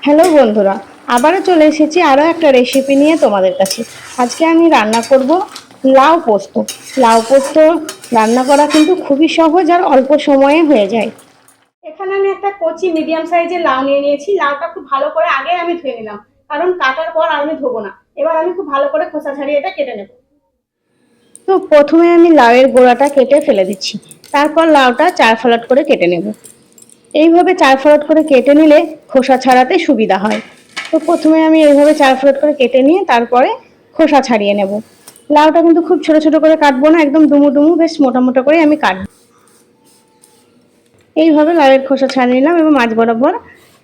Hello বন্ধুরা, আবারও চলে এসেছি আরও একটা রেসিপি নিয়ে তোমাদের কাছে। আজকে আমি রান্না করব লাউ পোস্ত। লাউ পোস্ত রান্না করা কিন্তু খুবই সহজ আর অল্প সময়ে হয়ে যায়। এখানে আমি একটা কচি মিডিয়াম সাইজের লাউ নিয়ে নিয়েছি। লাউটা খুব ভালো করে আগে আমি ধুয়ে নিলাম, কারণ কাটার পর আর আমি ধোবো না। এবার আমি খুব ভালো করে খোসা ছাড়িয়ে এটা কেটে নেব। তো প্রথমে আমি লাউয়ের গোড়াটা কেটে ফেলে দিচ্ছি, তারপর লাউটা 4 ফালাট করে কেটে নেব। এইভাবে 4 ফালাট করে কেটে নিলে খোসা ছাড়াতে সুবিধা হয়। তো প্রথমে আমি এইভাবে 4 ফালাট করে কেটে নিয়ে তারপরে খোসা ছাড়িয়ে নেব। লাউটা কিন্তু খুব ছোট ছোট করে কাটবো না, একদম ডুমু ডুমু বেশ মোটা মোটা করে আমি কাটবো। এইভাবে লাউয়ের খোসা ছাড়িয়ে নিলাম এবং মাঝ বরাবর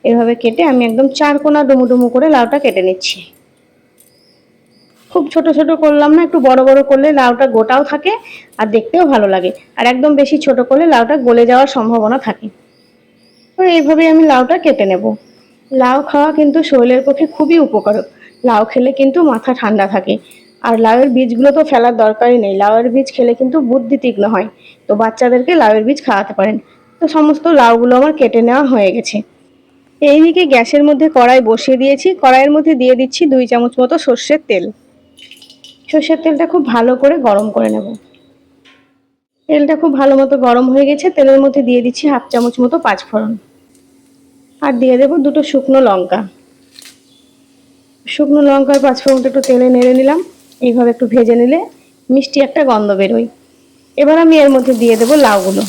এইভাবে কেটে আমি একদম 4 কোনা ডুমু ডুমু করে লাউটা কেটে নিচ্ছি। খুব ছোট ছোট করলাম না, একটু বড় বড় করলে লাউটা গোটাও থাকে আর দেখতেও ভালো লাগে। আর একদম বেশি ছোট করলে লাউটা গলে যাওয়ার সম্ভাবনা থাকে। তো এইভাবে আমি লাউটা কেটে নেব। লাউ খাওয়া কিন্তু শরীরের পক্ষে খুবই উপকারক। লাউ খেলে কিন্তু মাথা ঠান্ডা থাকে। আর লাউয়ের বীজগুলো তো ফেলার দরকারই নেই, লাউয়ের বীজ খেলে কিন্তু বুদ্ধি তীক্ষ্ণ হয়। তো বাচ্চাদেরকে লাউয়ের বীজ খাওয়াতে পারেন। তো সমস্ত লাউগুলো আমার কেটে নেওয়া হয়ে গেছে। এইদিকে গ্যাসের মধ্যে কড়াই বসিয়ে দিয়েছি, কড়াইয়ের মধ্যে দিয়ে দিচ্ছি 2 চামচ মতো সর্ষের তেল। সর্ষের তেলটা খুব ভালো করে গরম করে নেব। তেলটা খুব ভালো মতো গরম হয়ে গেছে, তেলের মধ্যে দিয়ে দিচ্ছি 1/2 চামচ মতো পাঁচফোড়ন। আর দিয়ে দেবো 2টো শুকনো লঙ্কা। শুকনো লঙ্কার পাঁচফোড়নটা একটু তেলে নেড়ে নিলাম। এইভাবে একটু ভেজে নিলে মিষ্টি একটা গন্ধ বেরোয়। এবার আমি এর মধ্যে দিয়ে দেবো লাউগুলো।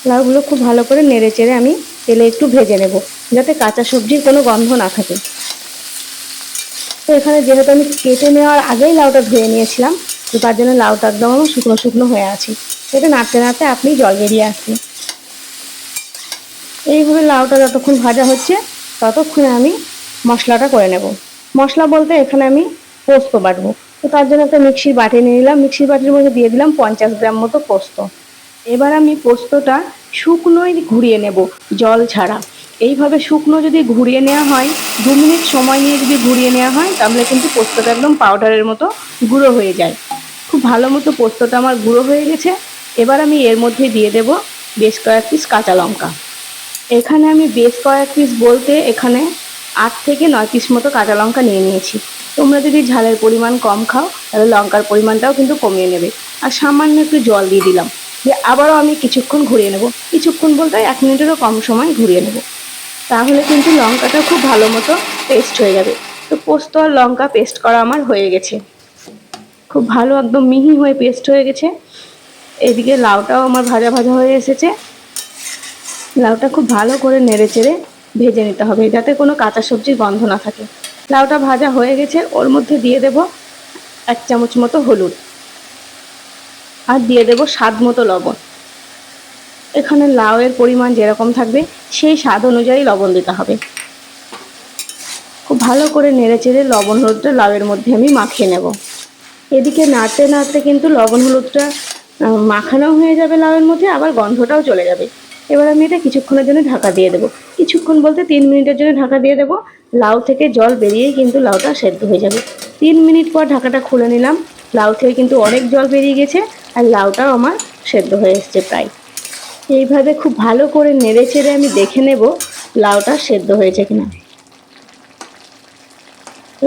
লাউগুলো খুব ভালো করে নেড়ে চেড়ে আমি তেলে একটু ভেজে নেব, যাতে কাঁচা সবজির কোনো গন্ধ না থাকে। তো এখানে যেহেতু আমি কেটে নেওয়ার আগেই লাউটা ধুয়ে নিয়েছিলাম, তো তার জন্য লাউটা একদম আমার শুকনো শুকনো হয়ে আছে। এটা নাড়তে নাড়তে আপনি জল বেরিয়ে আসবে। এইভাবে লাউটা যতক্ষণ ভাজা হচ্ছে ততক্ষণে আমি মশলাটা করে নেব। মশলা বলতে এখানে আমি পোস্ত বাটবো। তো তার জন্য একটা মিক্সির বাটি নিয়ে নিলাম, মিক্সির বাটির মধ্যে দিয়ে দিলাম 50 গ্রাম মতো পোস্ত। এবার আমি পোস্তটা শুকনোই ঘুরিয়ে নেব, জল ছাড়া। এইভাবে শুকনো যদি ঘুরিয়ে নেওয়া হয়, 2 মিনিট সময় নিয়ে যদি ঘুরিয়ে নেওয়া হয়, তাহলে কিন্তু পোস্তটা একদম পাউডারের মতো গুঁড়ো হয়ে যায়। খুব ভালো মতো পোস্তটা আমার গুঁড়ো হয়ে গেছে। এবার আমি এর মধ্যে দিয়ে দেব বেশ কয়েক পিস কাঁচা লঙ্কা। এখানে আমি বেশ কয়েক পিস বলতে এখানে 8 থেকে 9 পিস মতো কাঁচা লঙ্কা নিয়ে নিয়েছি। তোমরা যদি ঝালের পরিমাণ কম খাও তাহলে লঙ্কার পরিমাণটাও কিন্তু কমিয়ে নেবে। আর সামান্য একটু জল দিয়ে দিলাম, দিয়ে আবারও আমি কিছুক্ষণ ঘুরিয়ে নেব। কিছুক্ষণ বলতে 1 মিনিটেরও কম সময় ঘুরিয়ে নেব। তাহলে কিন্তু লঙ্কাটা খুব ভালো মতো পেস্ট হয়ে যাবে। তো পোস্ত আর লঙ্কা পেস্ট করা আমার হয়ে গেছে, খুব ভালো একদম মিহি হয়ে পেস্ট হয়ে গেছে। এদিকে লাউটাও আমার ভাজা ভাজা হয়ে এসেছে। লাউটা খুব ভালো করে নেড়ে চেড়ে ভেজে নিতে হবে, যাতে কোনো কাঁচা সবজির গন্ধ না থাকে। লাউটা ভাজা হয়ে গেছে, ওর মধ্যে দিয়ে দেব 1 চামচ মতো হলুদ আর দিয়ে দেব স্বাদ মতো লবণ। এখানে লাউয়ের পরিমাণ যেরকম থাকবে সেই স্বাদ অনুযায়ী লবণ দিতে হবে। খুব ভালো করে নেড়ে চেড়ে লবণ হলুদটা লাউয়ের মধ্যে আমি মাখিয়ে নেব। এদিকে নাড়তে নাড়তে কিন্তু লবণ হলুদটা মাখানো হয়ে যাবে লাউয়ের মধ্যে, আবার গন্ধটাও চলে যাবে। এবার আমি এটা কিছুক্ষণের জন্য ঢাকা দিয়ে দেবো। কিছুক্ষণ বলতে 3 মিনিটের জন্য ঢাকা দিয়ে দেবো। লাউ থেকে জল বেরিয়েই কিন্তু লাউটা সেদ্ধ হয়ে যাবে। 3 মিনিট পর ঢাকাটা খুলে নিলাম। লাউ থেকে কিন্তু অনেক জল বেরিয়ে গেছে আর লাউটাও আমার সেদ্ধ হয়ে এসছে প্রায়। এইভাবে খুব ভালো করে নেড়ে চেড়ে আমি দেখে নেব লাউটা সেদ্ধ হয়েছে কিনা।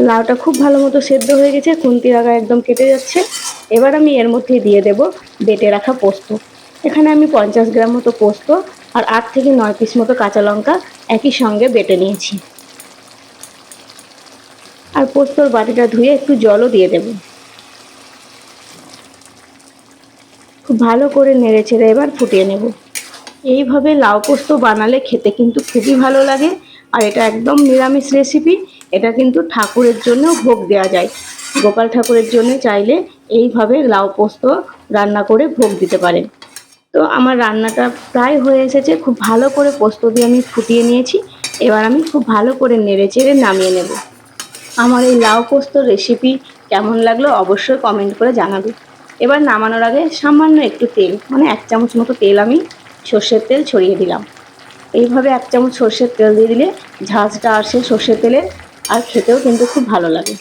লাউটা খুব ভালো মতো সেদ্ধ হয়ে গেছে, খুন্তির আগা একদম কেটে যাচ্ছে। এবার আমি এর মধ্যে দিয়ে দেব বেটে রাখা পোস্ত। এখানে আমি 50 গ্রাম মতো পোস্ত আর 8 থেকে 9 পিস মতো কাঁচা লঙ্কা একই সঙ্গে বেটে নিয়েছি। আর পোস্তর বাটিটা ধুয়ে একটু জলও দিয়ে দেব। খুব ভালো করে নেড়ে চেড়ে এবার ফুটিয়ে নেব। এইভাবে লাউ পোস্ত বানালে খেতে কিন্তু খুবই ভালো লাগে। আর এটা একদম নিরামিষ রেসিপি। এটা কিন্তু ঠাকুরের জন্য ভোগ দেওয়া যায়। গোপাল ঠাকুরের জন্য চাইলে এইভাবে লাউ পোস্ত রান্না করে ভোগ দিতে পারেন। তো আমার রান্নাটা প্রায় হয়ে এসেছে, খুব ভালো করে পোস্ত দিয়ে আমি ফুটিয়ে নিয়েছি। এবার আমি খুব ভালো করে নেড়ে চেড়ে নামিয়ে নেব। আমার এই লাউ পোস্ত রেসিপি কেমন লাগলো অবশ্যই কমেন্ট করে জানাবে। এবার নামানোর আগে সামান্য একটু তেল, মানে 1 চামচ মতো তেল আমি সর্ষের তেল ছড়িয়ে দিলাম। এইভাবে 1 চামচ সর্ষের তেল দিয়ে দিলে ঝাঁঝটা আসে সর্ষের তেলের, আর খেতেও কিন্তু খুব ভালো লাগে।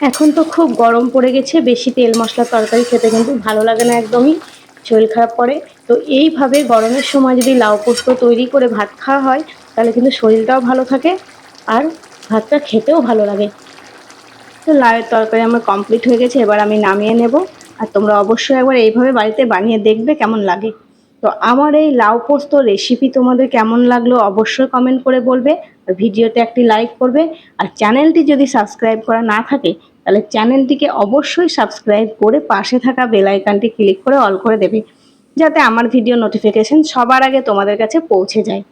এখন তো খুব গরম পড়ে গেছে, বেশি তেল মশলার তরকারি খেতে কিন্তু ভালো লাগে না একদমই, শরীর খারাপ করে। তো এইভাবে গরমের সময় যদি লাউ পোস্ত তৈরি করে ভাত খাওয়া হয় তাহলে কিন্তু শরীরটাও ভালো থাকে আর ভাতটা খেতেও ভালো লাগে। তো লাউয়ের তরকারি আমার কমপ্লিট হয়ে গেছে, এবার আমি নামিয়ে নেব। আর তোমরা অবশ্যই একবার এইভাবে বাড়িতে বানিয়ে দেখবে কেমন লাগে। তো আমার এই লাউ পোস্ত রেসিপি তোমাদের কেমন লাগলো অবশ্যই কমেন্ট করে বলবে, আর ভিডিওতে একটি লাইক করবে। আর চ্যানেলটি যদি সাবস্ক্রাইব করা না থাকে তাহলে চ্যানেলটিকে অবশ্যই সাবস্ক্রাইব করে পাশে থাকা বেল আইকনটি ক্লিক করে অল করে দেবে, যাতে আমার ভিডিও নোটিফিকেশন সবার আগে তোমাদের কাছে পৌঁছে যায়।